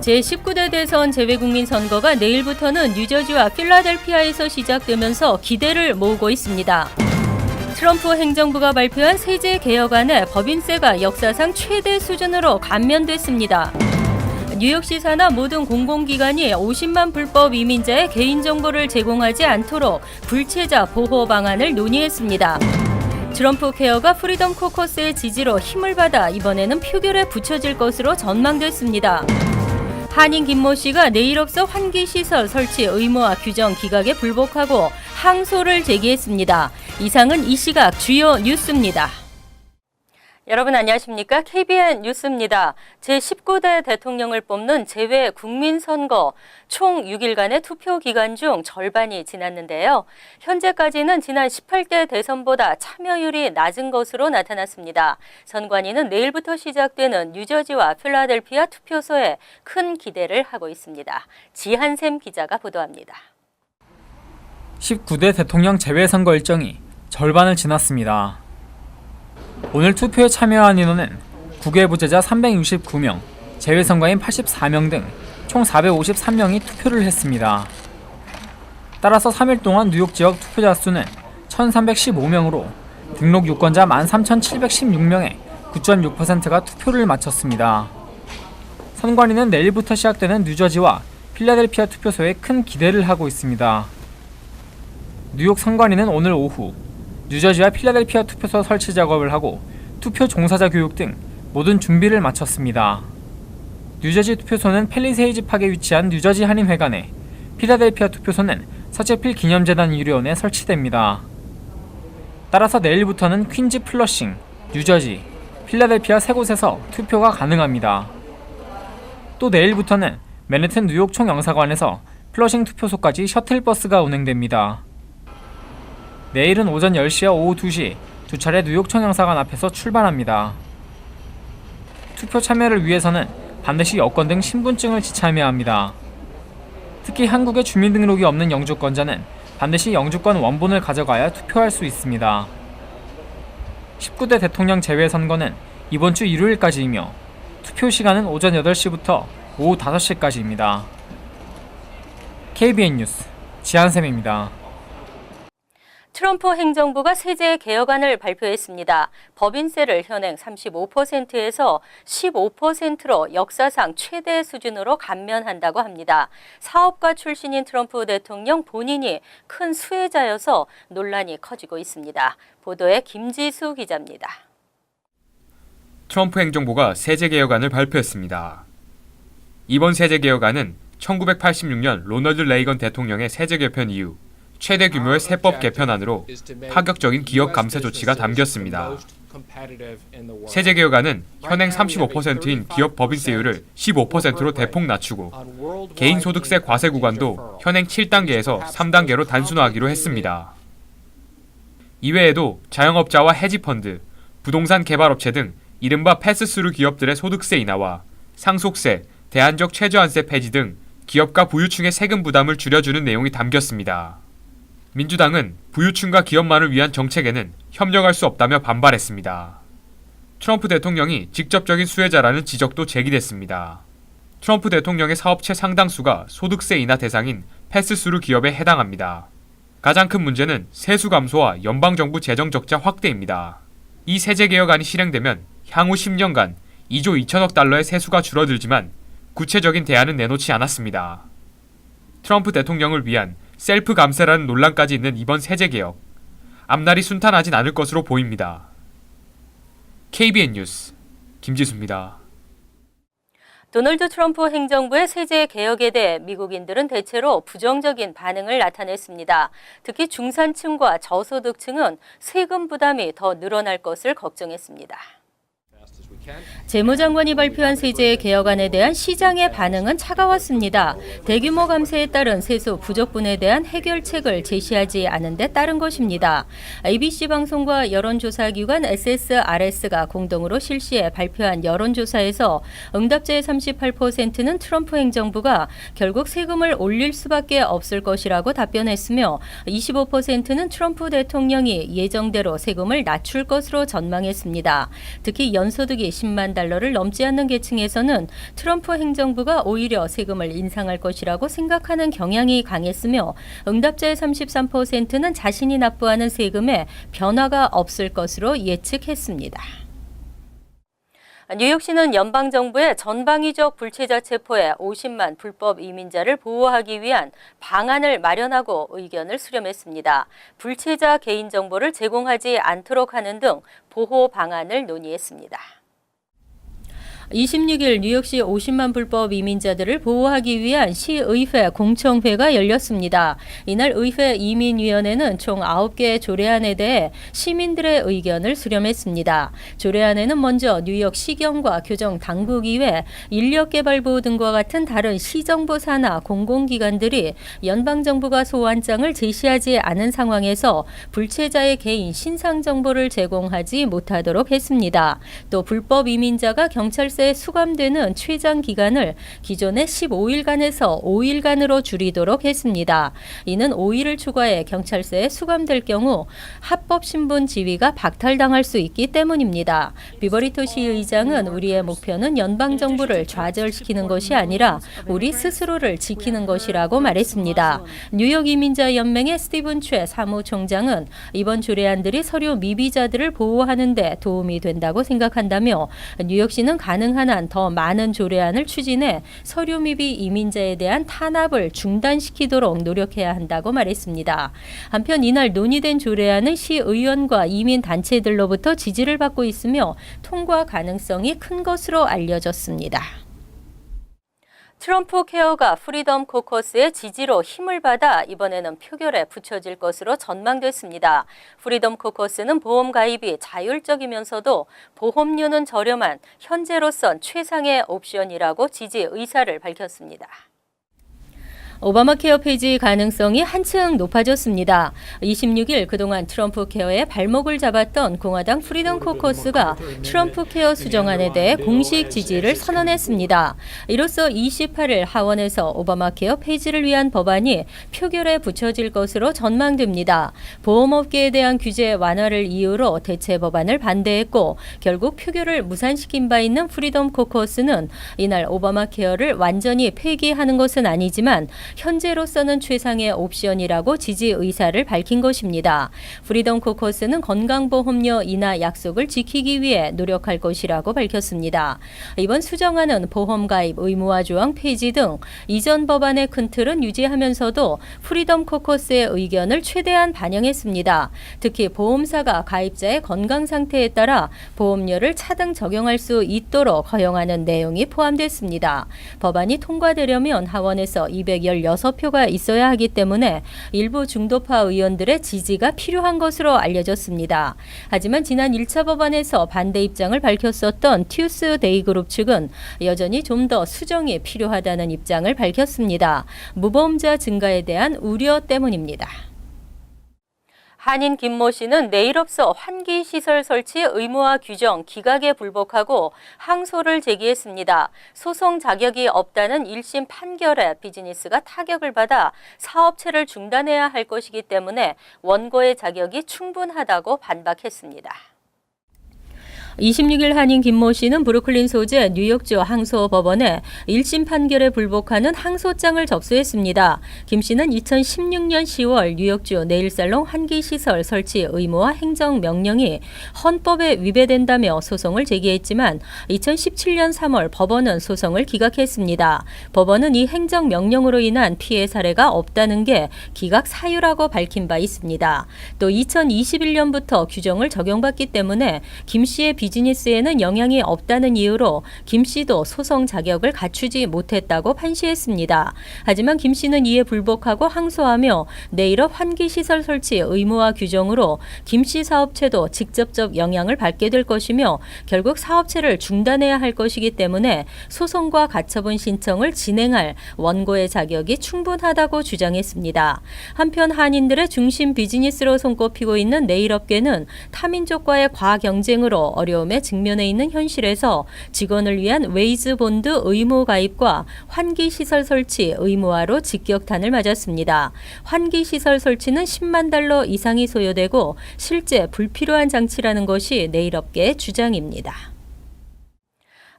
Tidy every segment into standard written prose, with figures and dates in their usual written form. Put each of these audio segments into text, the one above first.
제19대 대선 재외국민 선거가 내일부터는 뉴저지와 필라델피아에서 시작되면서 기대를 모으고 있습니다. 트럼프 행정부가 발표한 세제 개혁안에 법인세가 역사상 최대 수준으로 감면됐습니다. 뉴욕시 산하 모든 공공기관이 50만 불법 이민자의 개인정보를 제공하지 않도록 불체자 보호 방안을 논의했습니다. 트럼프 케어가 프리덤 코커스의 지지로 힘을 받아 이번에는 표결에 붙여질 것으로 전망됐습니다. 한인 김모 씨가 내일 없어 환기시설 설치 의무화 규정 기각에 불복하고 항소를 제기했습니다. 이상은 이 시각 주요 뉴스입니다. 여러분 안녕하십니까? KBN 뉴스입니다. 제19대 대통령을 뽑는 재외 국민선거 총 6일간의 투표 기간 중 절반이 지났는데요. 현재까지는 지난 18대 대선보다 참여율이 낮은 것으로 나타났습니다. 선관위는 내일부터 시작되는 뉴저지와 필라델피아 투표소에 큰 기대를 하고 있습니다. 지한샘 기자가 보도합니다. 19대 대통령 재외선거 일정이 절반을 지났습니다. 오늘 투표에 참여한 인원은 국외 부재자 369명, 재외선거인 84명 등 총 453명이 투표를 했습니다. 따라서 3일 동안 뉴욕 지역 투표자 수는 1,315명으로 등록 유권자 13,716명의 9.6%가 투표를 마쳤습니다. 선관위는 내일부터 시작되는 뉴저지와 필라델피아 투표소에 큰 기대를 하고 있습니다. 뉴욕 선관위는 오늘 오후 뉴저지와 필라델피아 투표소 설치 작업을 하고 투표 종사자 교육 등 모든 준비를 마쳤습니다. 뉴저지 투표소는 팰리세이즈 팍에 위치한 뉴저지 한인회관에, 필라델피아 투표소는 서체필 기념재단 유료원에 설치됩니다. 따라서 내일부터는 퀸즈 플러싱, 뉴저지, 필라델피아 세 곳에서 투표가 가능합니다. 또 내일부터는 맨해튼 뉴욕 총영사관에서 플러싱 투표소까지 셔틀버스가 운행됩니다. 내일은 오전 10시와 오후 2시 두 차례 뉴욕 총영사관 앞에서 출발합니다. 투표 참여를 위해서는 반드시 여권 등 신분증을 지참해야 합니다. 특히 한국에 주민등록이 없는 영주권자는 반드시 영주권 원본을 가져가야 투표할 수 있습니다. 19대 대통령 재외선거는 이번 주 일요일까지이며 투표 시간은 오전 8시부터 오후 5시까지입니다. KBN 뉴스 지한샘입니다. 트럼프 행정부가 세제 개혁안을 발표했습니다. 법인세를 현행 35%에서 15%로 역사상 최대 수준으로 감면한다고 합니다. 사업가 출신인 트럼프 대통령 본인이 큰 수혜자여서 논란이 커지고 있습니다. 보도에 김지수 기자입니다. 트럼프 행정부가 세제 개혁안을 발표했습니다. 이번 세제 개혁안은 1986년 로널드 레이건 대통령의 세제 개편 이후 최대 규모의 세법 개편안으로 파격적인 기업 감세 조치가 담겼습니다. 세제 개혁안은 현행 35%인 기업 법인세율을 15%로 대폭 낮추고 개인 소득세 과세 구간도 현행 7단계에서 3단계로 단순화하기로 했습니다. 이외에도 자영업자와 헤지펀드, 부동산 개발업체 등 이른바 패스스루 기업들의 소득세 인하와 상속세, 대안적 최저한세 폐지 등 기업가 부유층의 세금 부담을 줄여주는 내용이 담겼습니다. 민주당은 부유층과 기업만을 위한 정책에는 협력할 수 없다며 반발했습니다. 트럼프 대통령이 직접적인 수혜자라는 지적도 제기됐습니다. 트럼프 대통령의 사업체 상당수가 소득세 인하 대상인 패스스루 기업에 해당합니다. 가장 큰 문제는 세수 감소와 연방정부 재정 적자 확대입니다. 이 세제 개혁안이 실행되면 향후 10년간 2조 2천억 달러의 세수가 줄어들지만 구체적인 대안은 내놓지 않았습니다. 트럼프 대통령을 위한 셀프 감세라는 논란까지 있는 이번 세제 개혁. 앞날이 순탄하진 않을 것으로 보입니다. KBN 뉴스 김지수입니다. 도널드 트럼프 행정부의 세제 개혁에 대해 미국인들은 대체로 부정적인 반응을 나타냈습니다. 특히 중산층과 저소득층은 세금 부담이 더 늘어날 것을 걱정했습니다. 재무장관이 발표한 세제 개혁안에 대한 시장의 반응은 차가웠습니다. 대규모 감세에 따른 세수 부족분에 대한 해결책을 제시하지 않은 데 따른 것입니다. ABC 방송과 여론조사기관 SSRS가 공동으로 실시해 발표한 여론조사에서 응답자의 38%는 트럼프 행정부가 결국 세금을 올릴 수밖에 없을 것이라고 답변했으며 25%는 트럼프 대통령이 예정대로 세금을 낮출 것으로 전망했습니다. 특히 연소득이 10만 달러를 넘지 않는 계층에서는 트럼프 행정부가 오히려 세금을 인상할 것이라고 생각하는 경향이 강했으며 응답자의 33%는 자신이 납부하는 세금에 변화가 없을 것으로 예측했습니다. 뉴욕시는 연방정부의 전방위적 불체자 체포에 50만 불법 이민자를 보호하기 위한 방안을 마련하고 의견을 수렴했습니다. 불체자 개인정보를 제공하지 않도록 하는 등 보호 방안을 논의했습니다. 26일 뉴욕시 50만 불법 이민자들을 보호하기 위한 시의회 공청회가 열렸습니다. 이날 의회 이민위원회는 총 9개의 조례안에 대해 시민들의 의견을 수렴했습니다. 조례안에는 먼저 뉴욕 시경과 교정 당국이외 인력개발부 등과 같은 다른 시정부 산하 공공기관들이 연방정부가 소환장을 제시하지 않은 상황에서 불체자의 개인 신상 정보를 제공하지 못하도록 했습니다. 또 불법 이민자가 경찰서에 수감되는 최장 기간을 기존의 15일간에서 5일간으로 줄이도록 했습니다. 이는 5일을 초과해 경찰서에 수감될 경우 합법 신분 지위가 박탈당할 수 있기 때문입니다. 비버리토 시의장은 우리의 목표는 연방정부를 좌절시키는 것이 아니라 우리 스스로를 지키는 것이라고 말했습니다. 뉴욕 이민자 연맹의 스티븐 최 사무총장은 이번 조례안들이 서류 미비자들을 보호하는 데 도움이 된다고 생각한다며 뉴욕시는 가능한 한 더 많은 조례안을 추진해 서류 미비 이민자에 대한 탄압을 중단시키도록 노력해야 한다고 말했습니다. 한편 이날 논의된 조례안은 시의원과 이민단체들로부터 지지를 받고 있으며 통과 가능성이 큰 것으로 알려졌습니다. 트럼프 케어가 프리덤 코커스의 지지로 힘을 받아 이번에는 표결에 붙여질 것으로 전망됐습니다. 프리덤 코커스는 보험 가입이 자율적이면서도 보험료는 저렴한 현재로선 최상의 옵션이라고 지지 의사를 밝혔습니다. 오바마 케어 폐지 가능성이 한층 높아졌습니다. 26일 그동안 트럼프 케어의 발목을 잡았던 공화당 프리덤 코커스가 트럼프 케어 수정안에 대해 공식 지지를 선언했습니다. 이로써 28일 하원에서 오바마 케어 폐지를 위한 법안이 표결에 붙여질 것으로 전망됩니다. 보험업계에 대한 규제 완화를 이유로 대체 법안을 반대했고 결국 표결을 무산시킨 바 있는 프리덤 코커스는 이날 오바마 케어를 완전히 폐기하는 것은 아니지만 현재로서는 최상의 옵션이라고 지지 의사를 밝힌 것입니다. 프리덤 코커스는 건강보험료 인하 약속을 지키기 위해 노력할 것이라고 밝혔습니다. 이번 수정안은 보험가입 의무화 조항 폐지 등 이전 법안의 큰 틀은 유지하면서도 프리덤 코커스의 의견을 최대한 반영했습니다. 특히 보험사가 가입자의 건강 상태에 따라 보험료를 차등 적용할 수 있도록 허용하는 내용이 포함됐습니다. 법안이 통과되려면 하원에서 216표가 있어야 하기 때문에 일부 중도파 의원들의 지지가 필요한 것으로 알려졌습니다. 하지만 지난 1차 법안에서 반대 입장을 밝혔었던 투스데이 그룹 측은 여전히 좀 더 수정이 필요하다는 입장을 밝혔습니다. 무보험자 증가에 대한 우려 때문입니다. 한인 김모 씨는 내일업소 환기시설 설치 의무화 규정 기각에 불복하고 항소를 제기했습니다. 소송 자격이 없다는 1심 판결에 비즈니스가 타격을 받아 사업체를 중단해야 할 것이기 때문에 원고의 자격이 충분하다고 반박했습니다. 26일 한인 김모 씨는 브루클린 소재 뉴욕주 항소법원에 1심 판결에 불복하는 항소장을 접수했습니다. 김 씨는 2016년 10월 뉴욕주 네일살롱 환기시설 설치 의무화 행정명령이 헌법에 위배된다며 소송을 제기했지만 2017년 3월 법원은 소송을 기각했습니다. 법원은 이 행정명령으로 인한 피해 사례가 없다는 게 기각 사유라고 밝힌 바 있습니다. 또 2021년부터 규정을 적용받기 때문에 김 씨의 비즈니스에는 영향이 없다는 이유로 김 씨도 소송 자격을 갖추지 못했다고 판시했습니다. 하지만 김 씨는 이에 불복하고 항소하며 내일업 환기시설 설치 의무화 규정으로 김 씨 사업체도 직접적 영향을 받게 될 것이며 결국 사업체를 중단해야 할 것이기 때문에 소송과 가처분 신청을 진행할 원고의 자격이 충분하다고 주장했습니다. 한편 한인들의 중심 비즈니스로 손꼽히고 있는 네일업계는 타민족과의 과경쟁으로 어려움에 직면해 있는 현실에서 직원을 위한 웨이즈 본드 의무 가입과 환기시설 설치 의무화로 직격탄을 맞았습니다. 환기시설 설치는 10만 달러 이상이 소요되고 실제 불필요한 장치라는 것이 네일업계의 주장입니다.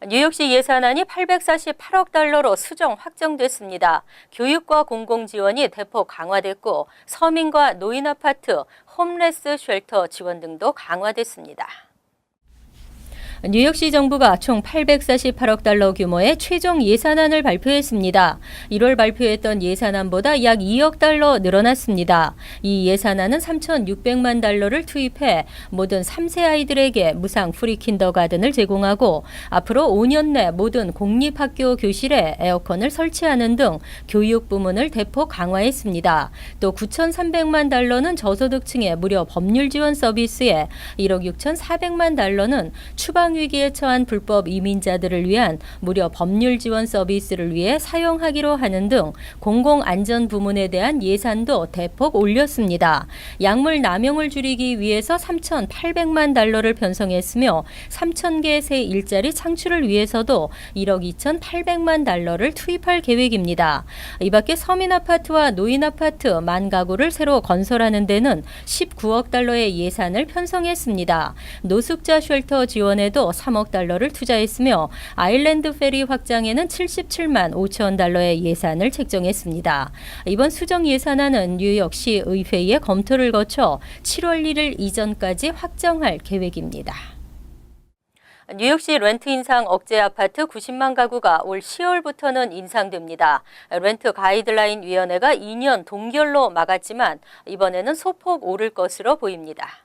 뉴욕시 예산안이 848억 달러로 수정 확정됐습니다. 교육과 공공지원이 대폭 강화됐고 서민과 노인 아파트, 홈레스 쉘터 지원 등도 강화됐습니다. 뉴욕시 정부가 총 848억 달러 규모의 최종 예산안을 발표했습니다. 1월 발표했던 예산안보다 약 2억 달러 늘어났습니다. 이 예산안은 3,600만 달러를 투입해 모든 3세 아이들에게 무상 프리킨더가든을 제공하고 앞으로 5년 내 모든 공립학교 교실에 에어컨을 설치하는 등 교육 부문을 대폭 강화했습니다. 또 9,300만 달러는 저소득층의 무료 법률 지원 서비스에 1억 6,400만 달러는 추방 위기에 처한 불법 이민자들을 위한 무료 법률 지원 서비스를 위해 사용하기로 하는 등 공공안전 부문에 대한 예산도 대폭 올렸습니다. 약물 남용을 줄이기 위해서 3,800만 달러를 편성했으며 3,000개 새 일자리 창출을 위해서도 1억 2,800만 달러를 투입할 계획입니다. 이 밖에 서민 아파트와 노인 아파트 10,000가구를 새로 건설하는 데는 19억 달러의 예산을 편성했습니다. 노숙자 쉘터 지원에도 3억 달러를 투자했으며 아일랜드 페리 확장에는 77만 5천 달러의 예산을 책정했습니다. 이번 수정 예산안은 뉴욕시 의회의 검토를 거쳐 7월 1일 이전까지 확정할 계획입니다. 뉴욕시 렌트 인상 억제 아파트 90만 가구가 올 10월부터는 인상됩니다. 렌트 가이드라인 위원회가 2년 동결로 막았지만 이번에는 소폭 오를 것으로 보입니다.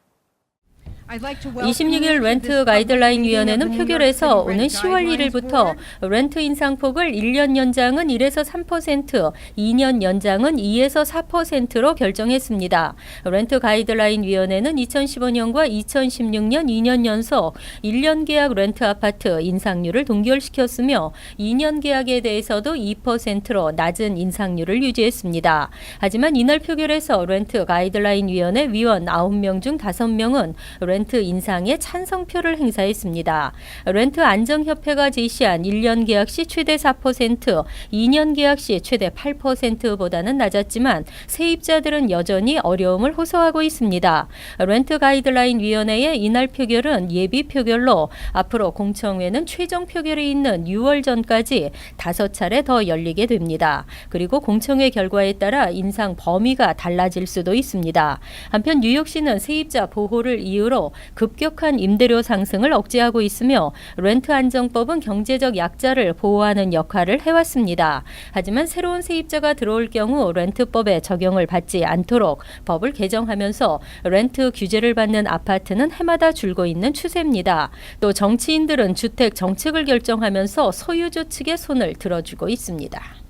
26일 렌트 가이드라인 위원회는 표결에서 오는 10월 1일부터 렌트 인상폭을 1년 연장은 1에서 3%, 2년 연장은 2에서 4%로 결정했습니다. 렌트 가이드라인 위원회는 2015년과 2016년 2년 연속 1년 계약 렌트 아파트 인상률을 동결시켰으며 2년 계약에 대해서도 2%로 낮은 인상률을 유지했습니다. 하지만 이날 표결에서 렌트 가이드라인 위원회 위원 9명 중 5명은 렌트 인상에 찬성표를 행사했습니다. 렌트 안정협회가 제시한 1년 계약 시 최대 4%, 2년 계약 시 최대 8%보다는 낮았지만 세입자들은 여전히 어려움을 호소하고 있습니다. 렌트 가이드라인 위원회의 이날 표결은 예비 표결로 앞으로 공청회는 최종 표결이 있는 6월 전까지 5차례 더 열리게 됩니다. 그리고 공청회 결과에 따라 인상 범위가 달라질 수도 있습니다. 한편 뉴욕시는 세입자 보호를 이유로 급격한 임대료 상승을 억제하고 있으며 렌트 안정법은 경제적 약자를 보호하는 역할을 해왔습니다. 하지만 새로운 세입자가 들어올 경우 렌트법의 적용을 받지 않도록 법을 개정하면서 렌트 규제를 받는 아파트는 해마다 줄고 있는 추세입니다. 또 정치인들은 주택 정책을 결정하면서 소유주 측의 손을 들어주고 있습니다.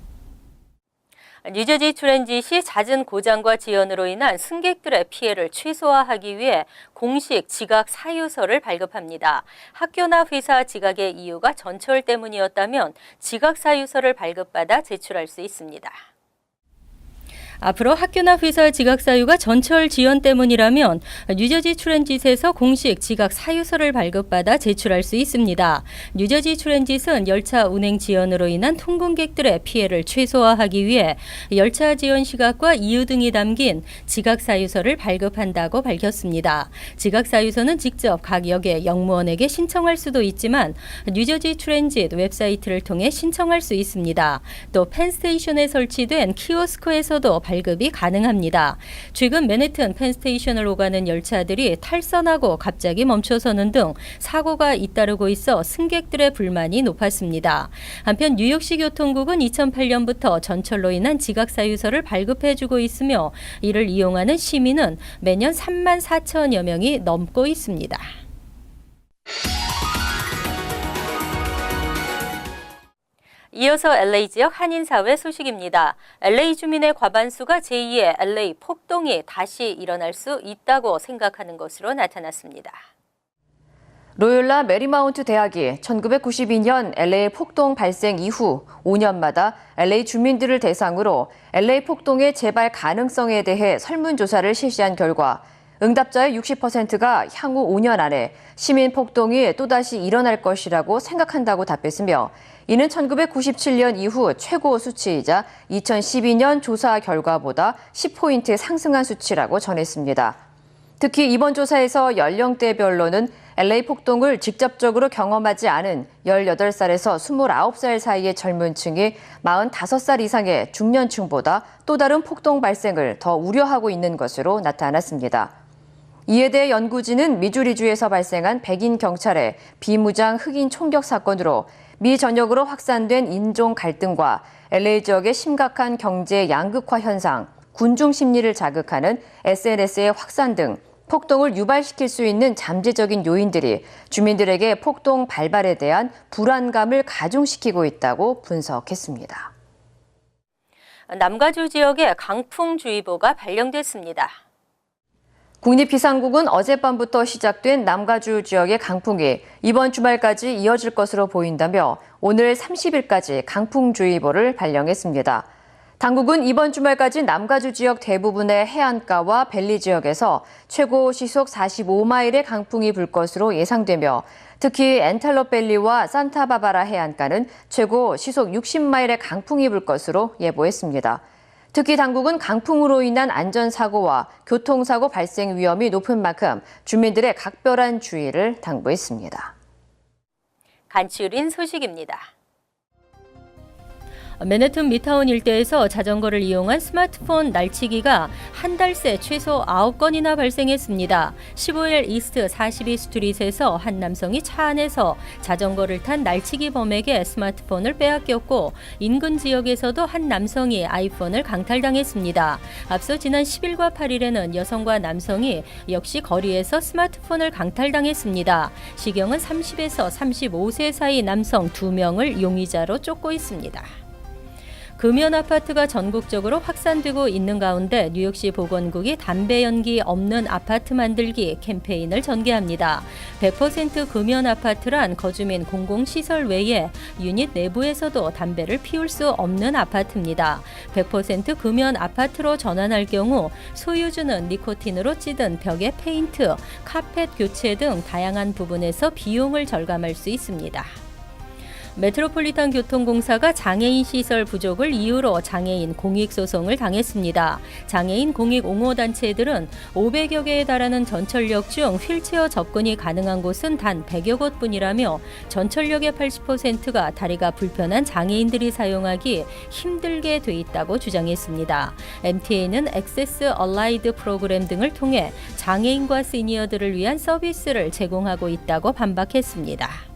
뉴저지 트랜짓이 잦은 고장과 지연으로 인한 승객들의 피해를 최소화하기 위해 공식 지각 사유서를 발급합니다. 학교나 회사 지각의 이유가 전철 때문이었다면 지각 사유서를 발급받아 제출할 수 있습니다. 앞으로 학교나 회사 지각 사유가 전철 지연 때문이라면 뉴저지 트랜짓에서 공식 지각 사유서를 발급받아 제출할 수 있습니다. 뉴저지 트랜짓은 열차 운행 지연으로 인한 통근객들의 피해를 최소화하기 위해 열차 지연 시각과 이유 등이 담긴 지각 사유서를 발급한다고 밝혔습니다. 지각 사유서는 직접 각 역의 역무원에게 신청할 수도 있지만 뉴저지 트랜짓 웹사이트를 통해 신청할 수 있습니다. 또 펜스테이션에 설치된 키오스크에서도 발급이 가능합니다. 최근 맨해튼 펜스테이션을 오가는 열차들이 탈선하고 갑자기 멈춰서는 등 사고가 잇따르고 있어 승객들의 불만이 높았습니다. 한편 뉴욕시 교통국은 2008년부터 전철로 인한 지각사유서를 발급해주고 있으며 이를 이용하는 시민은 매년 3만 4천여 명이 넘고 있습니다. 이어서 LA 지역 한인사회 소식입니다. LA 주민의 과반수가 제2의 LA 폭동이 다시 일어날 수 있다고 생각하는 것으로 나타났습니다. 로욜라 메리마운트 대학이 1992년 LA 폭동 발생 이후 5년마다 LA 주민들을 대상으로 LA 폭동의 재발 가능성에 대해 설문조사를 실시한 결과 응답자의 60%가 향후 5년 안에 시민 폭동이 또다시 일어날 것이라고 생각한다고 답했으며 이는 1997년 이후 최고 수치이자 2012년 조사 결과보다 10포인트 상승한 수치라고 전했습니다. 특히 이번 조사에서 연령대별로는 LA 폭동을 직접적으로 경험하지 않은 18살에서 29살 사이의 젊은 층이 45살 이상의 중년층보다 또 다른 폭동 발생을 더 우려하고 있는 것으로 나타났습니다. 이에 대해 연구진은 미주리주에서 발생한 백인 경찰의 비무장 흑인 총격 사건으로 미 전역으로 확산된 인종 갈등과 LA 지역의 심각한 경제 양극화 현상, 군중 심리를 자극하는 SNS의 확산 등 폭동을 유발시킬 수 있는 잠재적인 요인들이 주민들에게 폭동 발발에 대한 불안감을 가중시키고 있다고 분석했습니다. 남가주 지역에 강풍주의보가 발령됐습니다. 국립기상국은 어젯밤부터 시작된 남가주 지역의 강풍이 이번 주말까지 이어질 것으로 보인다며 오늘 30일까지 강풍주의보를 발령했습니다. 당국은 이번 주말까지 남가주 지역 대부분의 해안가와 밸리 지역에서 최고 시속 45마일의 강풍이 불 것으로 예상되며 특히 엔텔로밸리와 산타바바라 해안가는 최고 시속 60마일의 강풍이 불 것으로 예보했습니다. 특히 당국은 강풍으로 인한 안전사고와 교통사고 발생 위험이 높은 만큼 주민들의 각별한 주의를 당부했습니다. 간추린 소식입니다. 맨해튼 미타운 일대에서 자전거를 이용한 스마트폰 날치기가 한 달 새 최소 9건이나 발생했습니다. 15일 이스트 42 스트릿에서 한 남성이 차 안에서 자전거를 탄 날치기 범에게 스마트폰을 빼앗겼고 인근 지역에서도 한 남성이 아이폰을 강탈당했습니다. 앞서 지난 10일과 8일에는 여성과 남성이 역시 거리에서 스마트폰을 강탈당했습니다. 시경은 30에서 35세 사이 남성 2명을 용의자로 쫓고 있습니다. 금연 아파트가 전국적으로 확산되고 있는 가운데 뉴욕시 보건국이 담배 연기 없는 아파트 만들기 캠페인을 전개합니다. 100% 금연 아파트란 거주민 공공시설 외에 유닛 내부에서도 담배를 피울 수 없는 아파트입니다. 100% 금연 아파트로 전환할 경우 소유주는 니코틴으로 찌든 벽에 페인트, 카펫 교체 등 다양한 부분에서 비용을 절감할 수 있습니다. 메트로폴리탄 교통공사가 장애인 시설 부족을 이유로 장애인 공익소송을 당했습니다. 장애인 공익 옹호단체들은 500여 개에 달하는 전철역 중 휠체어 접근이 가능한 곳은 단 100여 곳뿐이라며 전철역의 80%가 다리가 불편한 장애인들이 사용하기 힘들게 돼 있다고 주장했습니다. MTA는 액세스 얼라이드 프로그램 등을 통해 장애인과 시니어들을 위한 서비스를 제공하고 있다고 반박했습니다.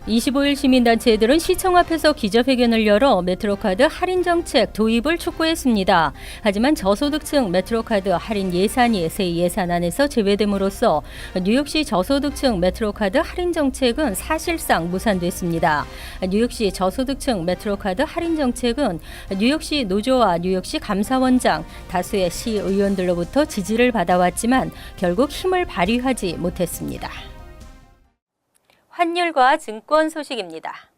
25일 시민단체들은 시청 앞에서 기자회견을 열어 메트로카드 할인 정책 도입을 촉구했습니다. 하지만 저소득층 메트로카드 할인 예산이 새 예산안에서 제외됨으로써 뉴욕시 저소득층 메트로카드 할인 정책은 사실상 무산됐습니다. 뉴욕시 저소득층 메트로카드 할인 정책은 뉴욕시 노조와 뉴욕시 감사원장, 다수의 시의원들로부터 지지를 받아왔지만 결국 힘을 발휘하지 못했습니다. 환율과 증권 소식입니다.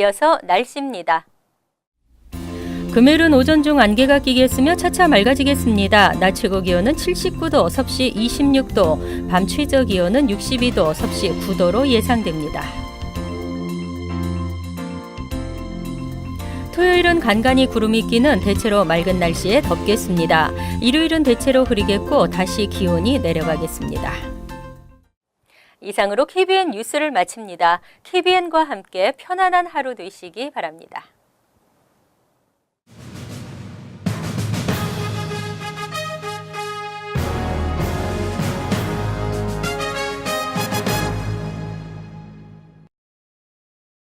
이어서 날씨입니다. 금요일은 오전 중 안개가 끼겠으며 차차 맑아지겠습니다. 낮 최고 기온은 79도, 섭씨 26도, 밤 최저 기온은 62도, 섭씨 9도로 예상됩니다. 토요일은 간간히 구름이 끼는 대체로 맑은 날씨에 덥겠습니다. 일요일은 대체로 흐리겠고 다시 기온이 내려가겠습니다. 이상으로 KBN 뉴스를 마칩니다. KBN과 함께 편안한 하루 되시기 바랍니다.